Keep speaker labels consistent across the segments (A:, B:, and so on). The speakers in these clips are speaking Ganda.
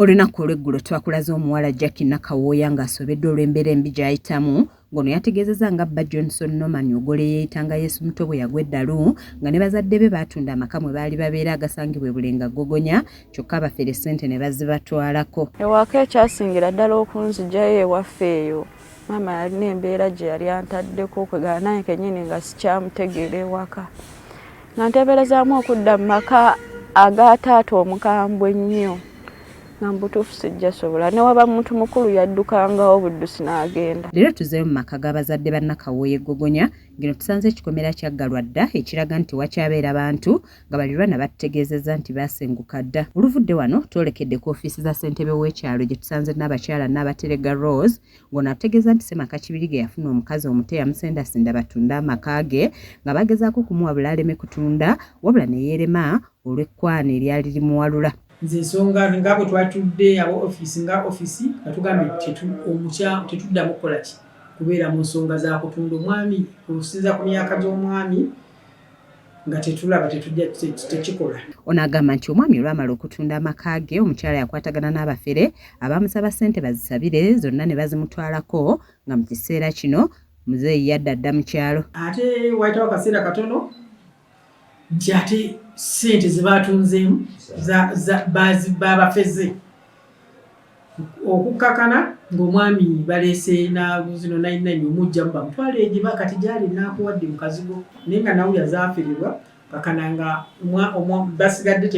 A: Olunaku olw'eggulo twakulaze omuwala Muto-Nakawooya ng'asobedde olw'embeera embi gy'ayitamu ng'ono yategeezezza nga bba Johnson Norman Ogole yeeyitanga Yesu Muto bwe yagwa eddalu nga ne bazadde be baatunda amaka mwe baali babeera agasangibwa Bulenga Gogonya kyokka abafere ssente ne bazibatwalako.
B: Ewaka ekyasingira ddala okunziggyayo ewaffe eyo maama yalina embeera gye yali antaddeko kwegala naye kennyini nga sikyamutegeera ewaka nga nteeberezaamu okudda mu maka aga taata omukambwe ennyo. Nambutuufu sijja sobola ne waba muntu mukulu yaddukangawo buddusi n'agenda.
A: Leero tuzeeyo mu maka g'abazadde ba Nakawooya Gogonya ngeno tusanze ekikomera kyaggalwa dda ekiraga nti wakyabeera bantu nga balirwana batutegeezezza nti baasenguka dda. Oluvudde wano twolekedde ku ofiisi za ssentebe w'ekyalo gye tusanze n'abakyala n'abaterega Rose ng'ono ategeeza nti Ssemaka Kibirige yafuna omukazi omuto yamusendasinda batunda amaka ge nga bagezaako kumuwabula aleme kutunda wabula ne yeerema olw'ekkwana eryali limuwalula.
C: Nze ensonga nga bwe twatudde abo ofiisi nga ofiisi nga tugambye tetuddamu kukola ki kubeera mu nsonga za kutunda omwami okusinza ku myaka gy'omwami nga tetulaba tekikola.
A: Ono agamba nti omwami olwamala okutunda amaka ge omukyala yakwatagana n'abafere abaamusaba ssente bazisabire zonna ne bazimutwalako nga mu kiseera kino muzeeyi yadda dda mu kyalo.
C: Ate wayitawo akaseera katono nti ate ssente ze baatunzeemu babafeze okukkakana ng'omwami baleese zino 99 omugjamu bamutwala egiba kati gyali naakuwadde mukazigo naye nga nawulya zaaferebwa kakana nga basigadde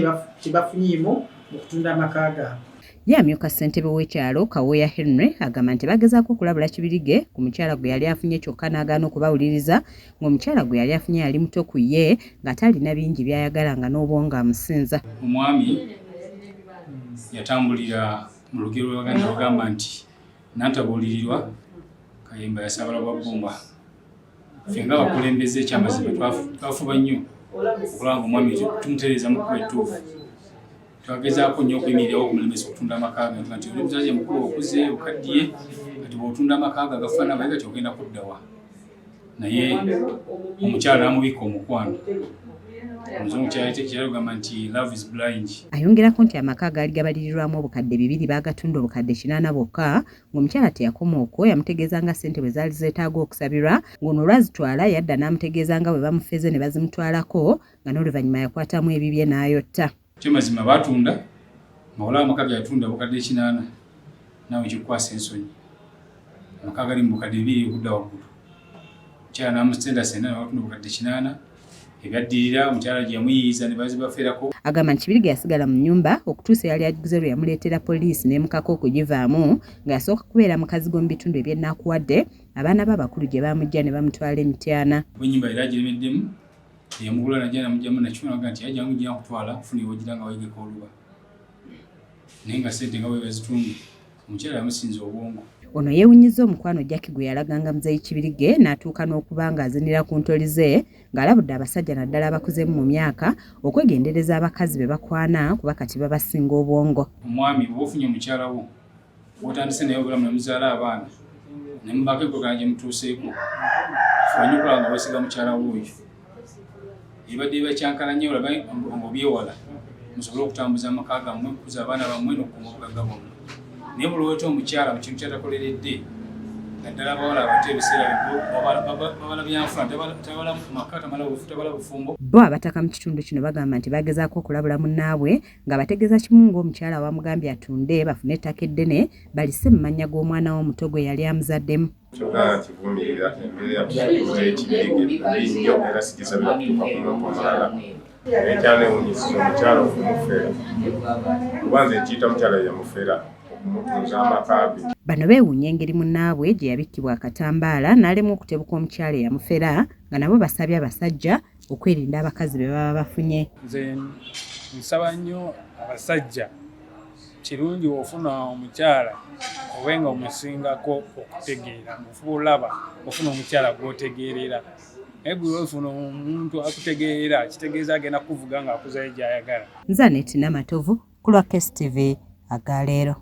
C: tebafunyeemu okutunda amaka gaabwe.
A: Ye amyuka ssentebe w'ekyalo Kawooya Henry agamba nti bagezaako okulabula Kibirige ku mukyala gwe yali afunye kyokka n'agaana okubawuliriza ng'omukyala gwe yali afunye yali muto ku ye ng'ate alina bingi by'ayagalanga n'obwongo amusinza.
D: Omwami yatambulira mu lugero lw'Abaganda lugamba nti n'antabuulirirwa Kayemba yasabala bwa bbumba. Ffe ng'abakulembeze ekyamazima twafuba nnyo okulaba ng'omwami tumutereeza mu kkubo ettuufu. Twagezaako nnyo okuyimirirawo okumulemesa okutunda amaka ge nti oli musajja mukulu okuze okaddiye kati bw'otunda amaka ge agafaana baye kati ogenda kuddawa. Naye omukyala n'amubikka omukwano. Omuzungu kyalugamba nti love is blind.
A: Ayongerako nti amaka gaali gabalirirwamu obukadde 2 baagatunda obukadde 80 bokka ng'omukyala teyakoma okwo yamutegeeza nga ssente bwe zaali zeetaaga okusabirwa ng'ono olwazitwala yadda n'amutegeeza nga bwe bamufeze ne bazimutwalako nga n'oluvannyuma yakwatamu ebibye n'ayotta.
D: Mazima batunda nga olaba amaka gatunda obukadde 80 naawe kikwasa ensonyi. Amaka gali mu bukadde 2 okudda waggulu. Omukyala n'amusendasenda n'abatunda obukadde 80 ebyaddirira omukyala gye yamuyiiza ne bazibaferako.
A: Agamba nti Kibirige yasigala mu nnyumba okutuusa eyali agiguze lwe yamuleetera poliisi n'emukako okugivaamu nga yasooka kubeera mukazigo mu bitundu eby'ennakuwadde abaana b'abakulu gye baamujja ne bamutwala emityana.
D: Ennyumba era giremeddemu yamugula najja namugjamu nakifunaga nti yajja mujja kutwala funi wogira nga wayigeko oluba naye nga ssente nga bwe bazitunga omukyala yamusinza obwongo.
A: Ono yeewunyizza omukwano Jackie gwe yalaganga muzeeyi Kibirige n'atuuka n'okuba ng'azinira ku ntoli ze ng'alabudde abasajja naddala abakuzeemu mu myaka okwegendereza abakazi be bakwana kuba kati babasinga obwongo.
D: Omwami bw'oba ofunye omukyala wo bw'otandise naye obulamu ne muzaala abaana ne mubaako eggogana gye mutuuseeko fanye okulaba nga weesiga mukyala wo oyo. Ibadde bakyankana nnyo olaba ng'obyewala musobole okutambuza amaka gammwe okukuza abaana bammwe n'okukuma obugagga bwammwe. Naye buli lw'oyita omukyala mu kintu ky'atakoleredde naddala abawala abato ebiseera babala byanfuna tabala maka tabala bufumbo.
A: Bo abataka mu kitundu kino bagamba nti bagezaako okulabula munnaabwe nga bategeeza kimu ng'omukyala awamugambye atunde bafune ettaka eddene balise mu mannya g'omwana w'omuto gwe yali amuzaddemu.
E: Kyonna kivumirira embeera y'Ekibirige nnyo era sigisabira kutuuka ku muntu omulala. Ekyanewunyisiza omukyala okumufeera kuba nze nkiyita mukyala yamufeera okumutunza amaka ge.
A: Bano beewuunya engeri munnaabwe gye yabikkibwa akatambaala n'alema okutebuka omukyala eyamufera nga nabo basabye abasajja okwerinda abakazi be baba bafunye.
F: Nze nsaba nnyo abasajja kirungi ofuna omukyala obenga omusingako okutegeera ofuba olaba ofuna omukyala gw'otegeerera naye gwe ofuna omuntu akutegeera kitegeeza agenda kuvuga ng'akuzayo gy'ayagala.
A: Nze Aneti Namatovu ku lwa KSTV aga leero.